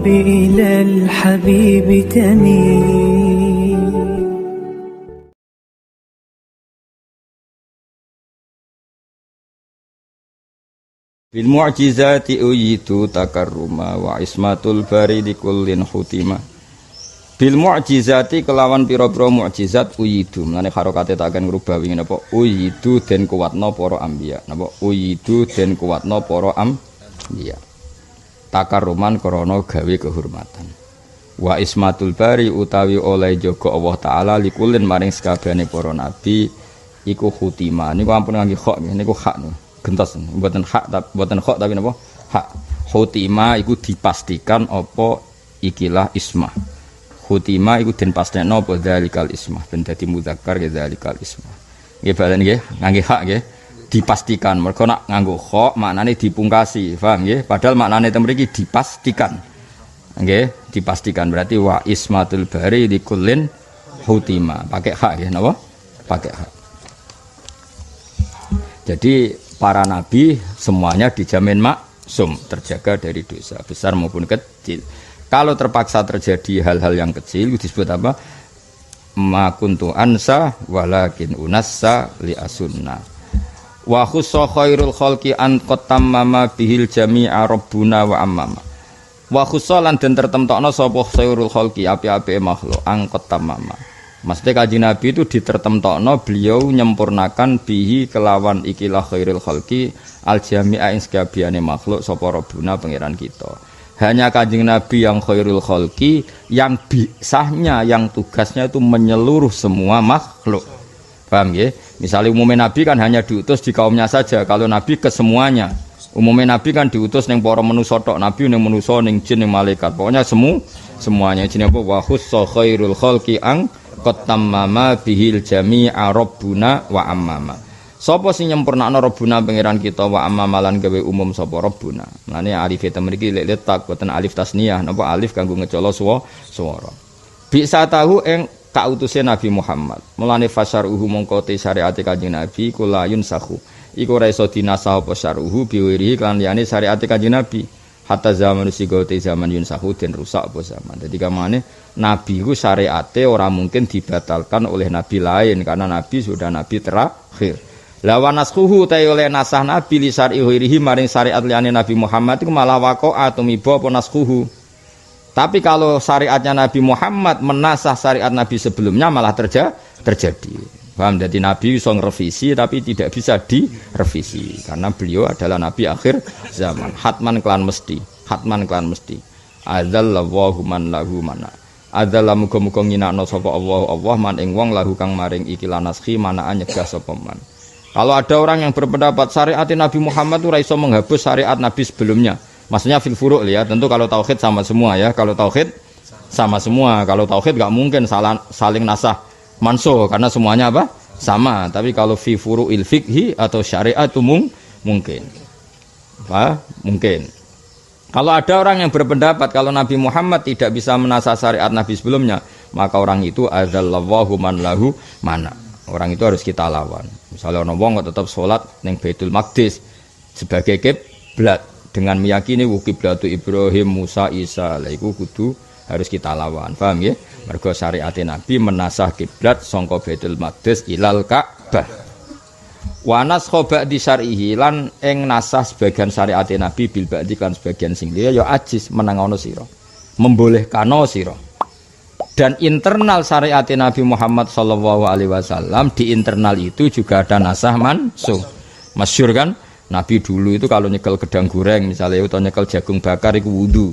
القلوب إلى الحبيب تميل. Bil mu'jizati uyitu takarruma wa ismatul bari likullin hutima. Bil mu'jizati kelawan pira-pira mu'jizat uyidu. Mulane harokate tak akan ngrubah wingi napa uyidu den kuwatna para anbiya. Napa uyidu den kuwatna para anbiya. Takarruman krana gawe kehormatan. Wa ismatul bari utawi oleh jaga Allah taala likullin maring sakabehane para nabi iku hutima. Niku ampun ngangge kok niku hak niku. Gentos mboten hak tapi napa hak khutima iku dipastikan apa ikilah ismah khutima iku den pastekno apa dzalikal ismah ben dadi mudzakkar dzalikal ismah nggih balen nggih ngangge hak nggih dipastikan mergo nak nganggo kha maknane dipungkasi paham nggih padahal maknane ten mriki dipastikan nggih dipastikan berarti wa ismatul bari likullin khutima pakai hak nggih napa pakai hak jadi para nabi semuanya dijamin maksum, terjaga dari dosa besar maupun kecil. Kalau terpaksa terjadi hal-hal yang kecil itu disebut apa? Ma kuntu ansa walakin unassa li asunna. Wa khussa khairul khalqi an qatamma bihil jami'a rabbuna wa ammama. Wa khussa lan den tertemtokno sapa khairul khalqi api-apike makhluk an qatamma. Maksudnya Kanjeng Nabi itu ditertemtokno beliau nyempurnakan bihi kelawan ikilah khairul khalqi al jami'a ing sakabehane makhluk sapa Rabbuna pangeran kita. Hanya Kanjeng Nabi yang khairul khalqi yang bisahnya yang tugasnya itu menyeluruh semua makhluk. Paham nggih? Misalnya umumnya Nabi kan hanya diutus di kaumnya saja, kalau Nabi ke semuanya. Umumnya Nabi kan diutus ning para manusa tok, Nabi ning manusa ning jin ning malaikat. Pokoknya semuanya jenenge apa wa khussa khairul khalqi ang qatamma bihil jami'a rabbuna wa ammama. Sapa sing nyempurnakno rabbuna pangeran kita wa ammama lan gawe umum sapa rabbuna. Mane alif eta mriki lek tak boten alif tasniyah napa alif kanggo ngecolo swara. Bisa tahu ing kautuse Nabi Muhammad. Mulane fasaruhu mongko te syariate Kanjeng Nabi kula yun sahu. Iku ora iso dinasah apa syaruhu biwiri kan liyane syariate Kanjeng Nabi. Hatta zaman sigote zaman yun sahu den rusak apa zaman. Dadi kamane Nabi itu syariate orang mungkin dibatalkan oleh Nabi lain karena Nabi sudah Nabi terakhir. Lawan naskhuhu ta oleh nasah Nabi li syar'i ghairihi maring syariat liyane Nabi Muhammad itu malah waqa'a tumiba apa naskhuhu. Tapi kalau syariatnya Nabi Muhammad menasah syariat Nabi sebelumnya malah terjadi. Paham? Jadi Nabi bisa ngerevisi tapi tidak bisa direvisi karena beliau adalah Nabi akhir zaman. Hatman kelan mesti. Adzallahu man lahu mana. Adzalla muga-muga nginakno sapa Allah man ing wong lahu kang maring ikilah naskhi manaan nyegah sapa man. Kalau ada orang yang berpendapat syariat Nabi Muhammad itu ora iso menghapus syariat Nabi sebelumnya. Maksudnya fil furu' ya, tentu kalau tauhid sama semua ya. Kalau tauhid sama semua. Kalau tauhid enggak mungkin saling nasah mansuh karena semuanya apa? Sama. Tapi kalau fi furu'il fiqhi atau syariat itu mungkin. Apa? Mungkin. Kalau ada orang yang berpendapat kalau Nabi Muhammad tidak bisa menasah syariat Nabi sebelumnya, maka orang itu adzallahu man lahu mana. Orang itu harus kita lawan. Misalnya orang wong tetap sholat ning Baitul Maqdis sebagai kiblat dengan meyakini kiblatu Ibrahim, Musa, Isa, lah iku kudu harus kita lawan. Paham ya? Mergo syariat Nabi menasah kiblat sangka Baitul Maqdis ilal Ka'bah. Wa naskha ba'di syar'ihi lan ing nasah sebagian syariat Nabi bil ba'di kan sebagian sing liya ya ajis menangono sira. Membolehkano sira. Dan internal syariat Nabi Muhammad sallallahu alaihi wasallam di internal itu juga ada nasah mansuh. Masyhur kan? Nabi dulu itu kalau nyekel gedang goreng misalnya atau nyekel jagung bakar itu wudu.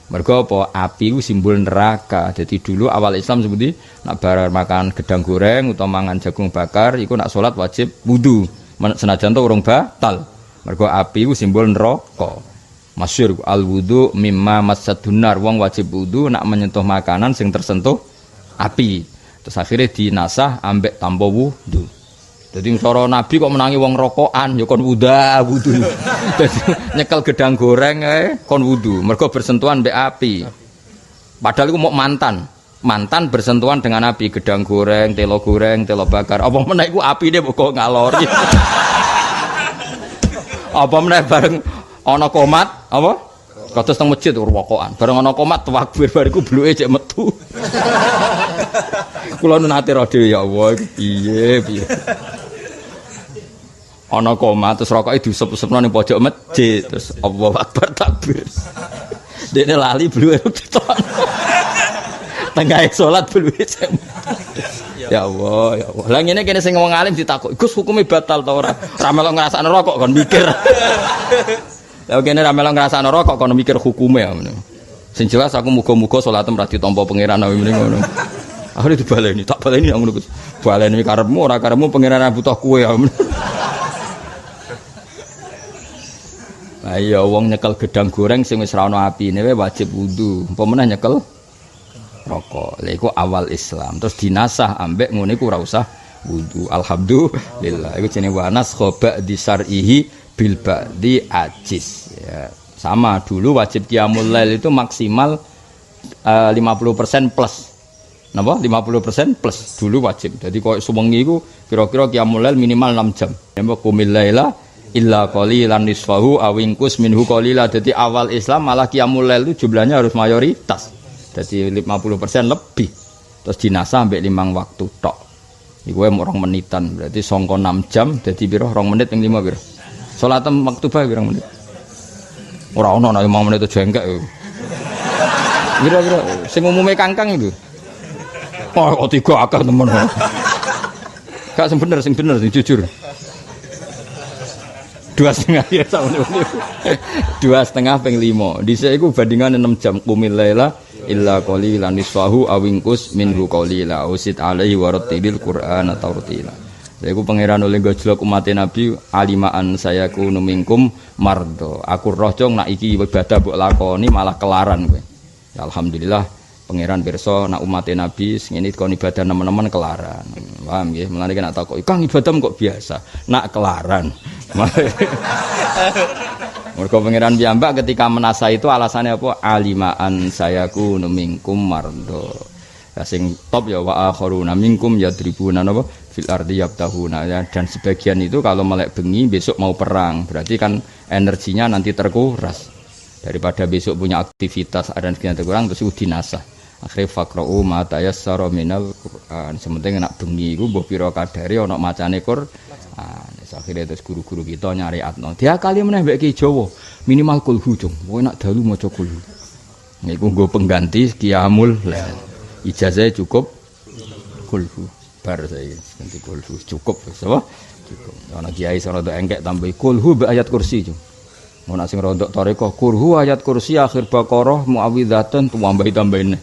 Mergo apa? Api itu simbol neraka. Jadi dulu awal Islam seperti nak bar makan gedang goreng atau mangan jagung bakar iku nak salat wajib wudu. Senajan to urung batal. Mergo api itu simbol neraka. Masyhur al wudu mimma massadunar wong wajib wudu nak menyentuh makanan sing tersentuh api. Terus akhirnya dinasah ambek tanpa wudu. Jadi cara Nabi kok menangi wong rokokan ya kon wudu. Dadi nyekel gedang goreng kon wudu mergo bersentuhan mbek api. Padahal iku mau mantan bersentuhan dengan api, gedang goreng, telo bakar. Apa meneh iku apine kok ngalori. Apa meneh bareng ana komat apa? Kados teng masjid rokokan. Bareng ana qomat takbir bariku bluke cek metu. Kula nate ro dhewe ya Allah iki piye. Ana qomat terus rokoke diusep-usepno ning pojok masjid terus Allahu Akbar takbir. Dekne lali bluke ditok. Tengah salat bluke cek. Ya Allah, ya Allah. Lah ngene kene sing wong alim ditakok, "Gus hukume batal ta ora?" Ra melok ngrasakno rokok kon mikir. Lah kene ra melok ngrasakno rokok kon mikir hukume ngono. Sing jelas aku muga-muga salatem ra ditampa pangeran mrene ngono. Akhire dibaleni, tak baleni ngono Gus. Baleni karepmu ora karepmu pangeran butuh kowe ya. Lah iya wong nyekel gedang goreng sing wis ra ono apine wajib wudu. Apa meneh nyekel rokok. Lha iku awal Islam. Terus dinasah ambek ngene iku ora usah wudu. Alhamdulillah. Iku jenenge wanas khoba di syar'ihi bil ba'di ajiz. Ya, sama dulu wajib qiyamul lail itu maksimal 50% plus. Napa? 50% plus dulu wajib. Jadi koyo suwengi iku kira-kira qiyamul lail minimal 6 jam. Napa qumil laila illa qalilan nisfahu awingkus minhu qalila. Jadi awal Islam malah qiyamul lail itu jumlahnya harus mayoritas. Jadi 50% lebih. Terus dinasah sampai 5 waktu tok. Iku wae 2 menitan. Berarti sangka 6 jam dadi pira? 2 menit ping 5 pira? Salat maktubah pira menit? Ora ono nek 5 menit jengkek. Pira-pira sing umume kangkang itu. Oh, kok 3 akeh temen. Gak sing bener, sing jujur. 2,5 ya sama 2,5 ping 5. Dhisik iku bandingane 6 jam qumil laila illa qalilan nisfahu awingkus minhu qalila usid alaihi warattilil qur'ana tartila. Lha iku pangeran oleh gojlok umat Nabi alimaan sayaku numingkum mardo. Aku roh jong nak iki ibadah mbok lakoni malah kelaran kowe. Ya alhamdulillah pangeran pirsa nak umat Nabi sing ngene kon ibadah nemen-nemen kelaran. Paham nggih? Mulane nek takoki Kang ibadah kok biasa, nak kelaran. Mergo pangeran piyambak ketika menasa itu alasannya apa? Alimaan sayaku numingkum mardo. Lah sing top ya wa akharuna minkum yadribuna napa fil ardi yabtahuna ya, dan sebagian itu kalau melek bengi besok mau perang, berarti kan energinya nanti terkuras. Daripada besok punya aktivitas dan sekian terkurang terus dinasah. Akhire faqra'u ma tayassara minal Qur'an. Sementing nek bengi iku mbok pira kadare ana macane Qur'an. Akhirnya terus guru-guru kita nyari atno. Dia kali meneh mbek Ki Jawa minimal kulhu cung. Kowe nak dalu maca kulhu. Niku nggo pengganti qiyamul lail. Ijazah cukup kulhu. Bar saiki ganti kulhu cukup wis apa? Cukup. Ana kiai sing rada engkek tambahi kulhu be ayat kursi cung. Mun sing rada tarekah kulhu ayat kursi akhir Baqarah muawwidzatan tambahin.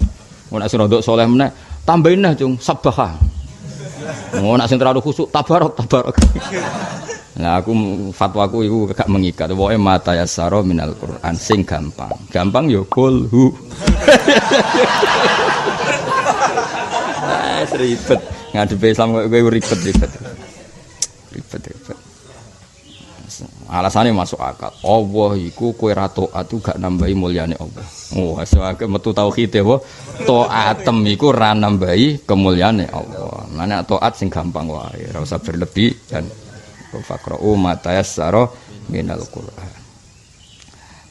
Mun sing rada saleh meneh tambahin cung sabbaha. Mun sing terlalu khusuk tabarok. Nah aku fatwaku iku gak mengikat. Pokoke mata yassara minal Qur'an sing gampang. Gampang ya kulhu. Ribet. Ngadepi Islam kowe ribet. Alasannya masuk akal. Allah iku kowe ra taat gak nambahi mulyane Allah. Oh, asake metu tauhid ya, taatem iku ra nambahi kemuliaane Allah. Mana taat sing gampang wae, ora usah berlebih dan faqra'u ma tayassara minal Qur'an.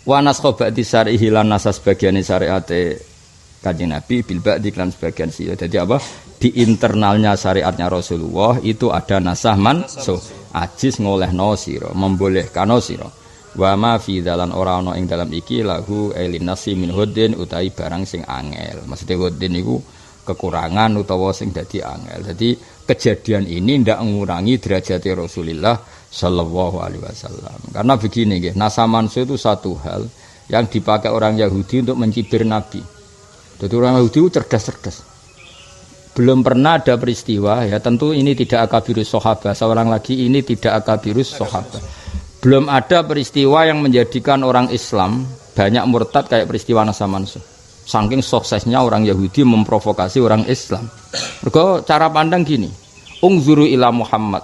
Wa naskha ba'di syar'ihi lan nasas bagian syariate Kanjeng Nabi bil ba'di lan sebagian sih. Jadi apa? Di internalnya syariatnya Rasulullah itu ada nasah mansuh. Ajiz ngolehno sira, membolehkano sira. Wa ma fi dalan ora ana ing dalam iki lahu elinasi min huddin utahi barang sing angel. Maksudnya huddin iku kekurangan utawa sing dadi angel. Jadi kejadian ini ndak mengurangi derajat Rasulullah sallallahu alaihi wasallam. Karena begini nggih, nasah mansuh itu satu hal yang dipakai orang Yahudi untuk mencibir Nabi. Jadi orang Yahudi itu cerdas-cerdas. Belum pernah ada peristiwa, ya tentu ini tidak akabirus sahabat. Seorang lagi ini tidak akabirus sahabat. Belum ada peristiwa yang menjadikan orang Islam banyak murtad kayak peristiwa nasah mansuh. Saking suksesnya orang Yahudi memprovokasi orang Islam. Mergo cara pandang gini, ungzuru ila Muhammad,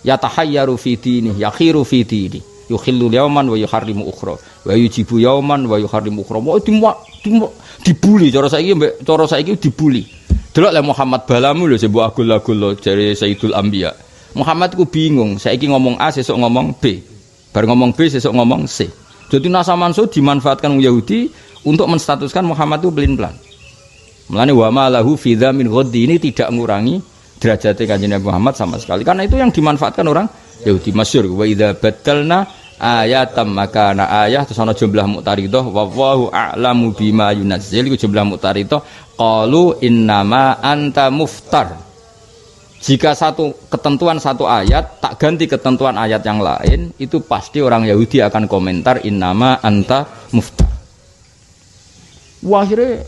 yatahayyaru fi dini, yakhiru fi dini, yukhillu yawman wa yuharrimu ukhra, wa yujibu yawman wa yuharrimu ukhra. Dibuli, cara saiki dibuli. Delok le Muhammad balamu lho sebab agul-agul jare Sayyidul Anbiya. Muhammad ku bingung, saiki ngomong A sesuk ngomong B. Bar ngomong B sesuk ngomong C. Jadi Nasa Mansur dimanfaatkan Yahudi untuk menstatuskan Muhammad itu pelin-pelan. Mulane wa ma lahu fi dzamin ghaddi ini tidak mengurangi derajat Kanjeng Nabi Muhammad sama sekali. Karena itu yang dimanfaatkan orang Yahudi masyhur wa idza baddalna ayatam makana ayah terus ana jumlah muqtaridah wallahu a'lamu bima yunazzil iku jumlah muqtaridah qalu innama anta muftar. Jika satu ketentuan satu ayat tak ganti ketentuan ayat yang lain, itu pasti orang Yahudi akan komentar innama anta muftar. Wah, akhirnya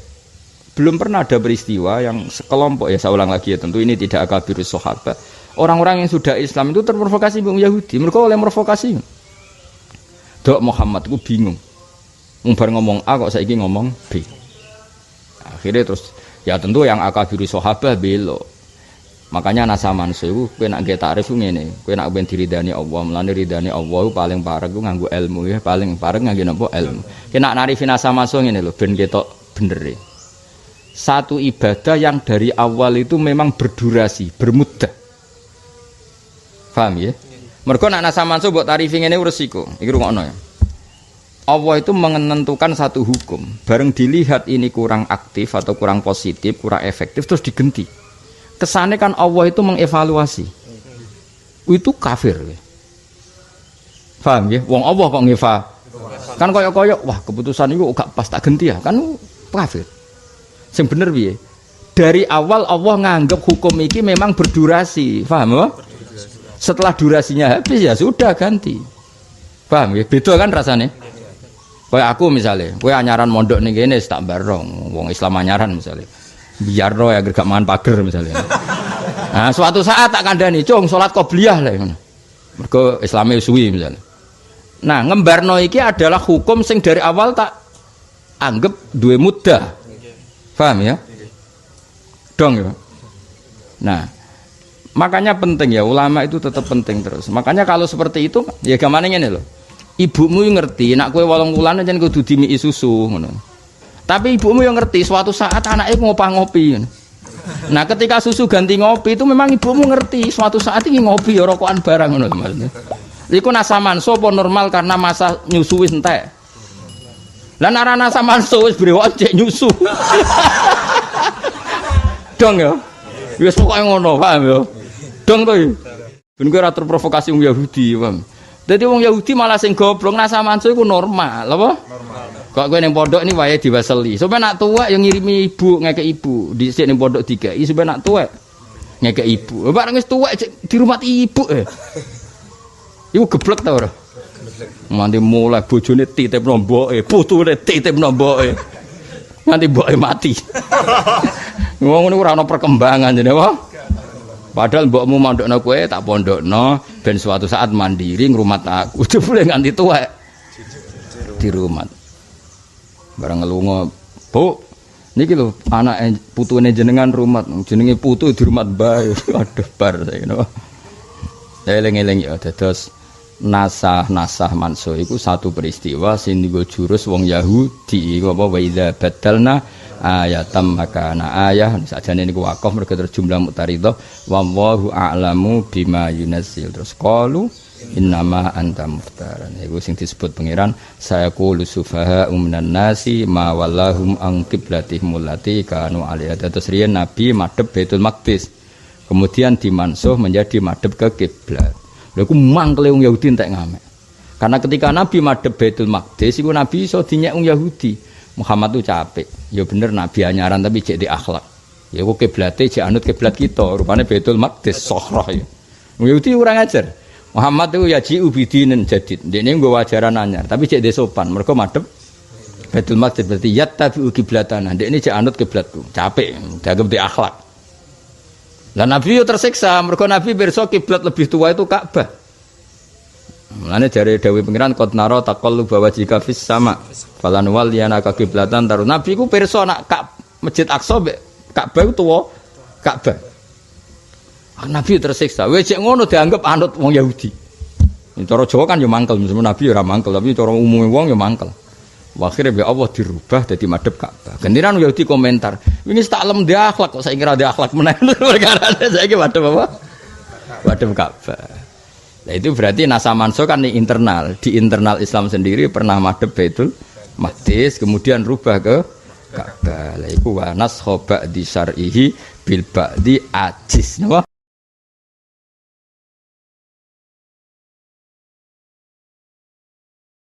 belum pernah ada peristiwa yang sekelompok, ya saya ulang lagi ya, tentu ini tidak akabirus sahabat. Orang-orang yang sudah Islam itu terprovokasi dengan Yahudi. Mereka oleh provokasi. Dok Muhammad itu bingung. Bar ngomong A kok saiki ngomong B. Akhirnya terus ya tentu yang akabirus sahabat belok. Makanya Nasa Mansur itu kowe nak nggih takrif ngene, kowe nak ben diridani Allah, mlane ridani Allah paling parek ku nganggo ilmu ya, paling parek nganggo napa ilmu. Ki nak narifi Nasa Mansur ngene lho ben ketok bener. Satu ibadah yang dari awal itu memang berdurasi, bermuddah. Paham ya? Mergo nak Nasa Mansur mbok tarifi ngene resiko. Iki rungokno ya. Allah itu menentukan satu hukum, bareng dilihat ini kurang aktif atau kurang positif, kurang efektif terus digenti. Kesannya kan Allah itu mengevaluasi. Itu kafir. Paham ya? Wong Allah kok ngevaluasi. Kan koyok-koyok, wah keputusan itu gak pas tak ganti ya. Kan kafir. Yang bener piye? Dari awal Allah nganggap hukum ini memang berdurasi. Paham ya? Setelah durasinya habis ya sudah ganti. Paham ya? Beda kan rasanya? Kayak aku misalnya, kowe anyaran mondok ning kene tak bareng, wong Islam anyaran misalnya. Biar roh ya gak mangan pager misalnya. Nah, suatu saat tak kandhani, "Cung, salat qobliyah lah." Mergo Islame suwi misalnya. Nah, ngembarno iki adalah hukum sing dari awal tak anggap duwe mudah. Paham ya? Dong ya. Nah, makanya penting ya, ulama itu tetap penting terus. Makanya kalau seperti itu ya gamane ngene lho. Ibumu ngerti nek kowe 8 wulan jan kudu dimiki susu ngono. Tapi ibumu yang ngerti suatu saat anaknya ngopi. Nah, ketika susu ganti ngopi itu memang ibumu ngerti suatu saat ini ngopi ya rokokan barang ngono maksudnya. Iku Nasa Mansur apa normal karena masa nyusu wis entek. Lah nek Nasa Mansur wis brewok cek nyusu. Dong ya. Wis pokoke ngono, paham ya. Dong to. Ben kowe ora terprovokasi wong Yahudi, paham. Dadi wong Yahudi malah sing goblok Nasa Mansur iku normal, apa? Normal. Kok kowe ning pondok ini wayahe diwaseli. Sampe nak tuwek yang ngirimi ibu ngekek ibu. Dhisik ning pondok dikai sampe nak tuwek ngekek ibu. Bareng wis tuwek di rumah ibu Iku geblek ta ora? Nganti mulai bojone titipno mboke, putune titipno mboke. Nganti mboke mati. Wong ngono ora ana perkembangan jane apa? Padahal mbokmu mondokno kowe tak pondokno ben suatu saat mandiri ngrumat aku. Jebule nganti tuwek di rumah. Barang ngelungo, "Bu, niki lho anak putune jenengan rumat, jenenge putu di rumah bae." Aduh bar saya ngono. Eling-eling ya dados Nasa Mansur iku satu peristiwa sing nggo jurus wong Yahudi iku apa wa idza badalna ayatam makana ayah sakjane niku wakaf mergo terjumlah muqtaridah wallahu a'lamu bima yunazzil terus qalu innama anta muftaran. Iku sing disebut pangeran saya qulu sufaha minan nasi ma wallahum an qiblatihim allati kanu alaiha. Terus riyen Nabi madhep Baitul Maqdis. Kemudian dimansuh menjadi madhep ke kiblat. Lha iku mangkele wong Yahudi entek ngamek. Karena ketika Nabi madhep Baitul Maqdis iku Nabi iso dinyek wong Yahudi. Muhammad tuh capek. Ya bener Nabi anyaran tapi cek di akhlak. Ya iku kiblate cek anut kiblat kita, rupane Baitul Maqdis Sohrah ya. Wong Yahudi kurang ajar. Muhammad itu ya ji'u bidinin jadid. Dene nggo ajaran anyar, tapi cek de sopan. Mergo madhep Baitul Maqdis berarti yattabi'u qiblatana. Dekne cek anut kiblatku. Capek, dianggap di akhlak. Lah Nabi yo tersiksa, mergo Nabi pirsa kiblat lebih tua itu Ka'bah. Mulane jare dawuh pengiran qad nara taqalluba wajhika fis sama. Falan waliyana ka kiblatan taru. Nabi ku pirsa nak Masjid Aqsa mbek Ka'bah ku tuwa Ka'bah. Nabi tersiksa. Wis cek ngono dianggap anut wong Yahudi. Cara Jawa kan yo mangkel, mesti Nabi ora mangkel, tapi cara umume wong yo mangkel. Akhirnya be Allah dirubah jadi madhep Ka'bah. Gantiran Yahudi komentar, "Ini tak lem dia akhlak kok saya kira dia akhlak meneh." Perkara saiki madhep apa? Madhep Ka'bah. Nah, itu berarti nasa manso kan di internal Islam sendiri pernah madhep Baitul Maqdis kemudian rubah ke Ka'bah. Lah iku wa naskha ba'di syar'ihi bil ba'di ajis napa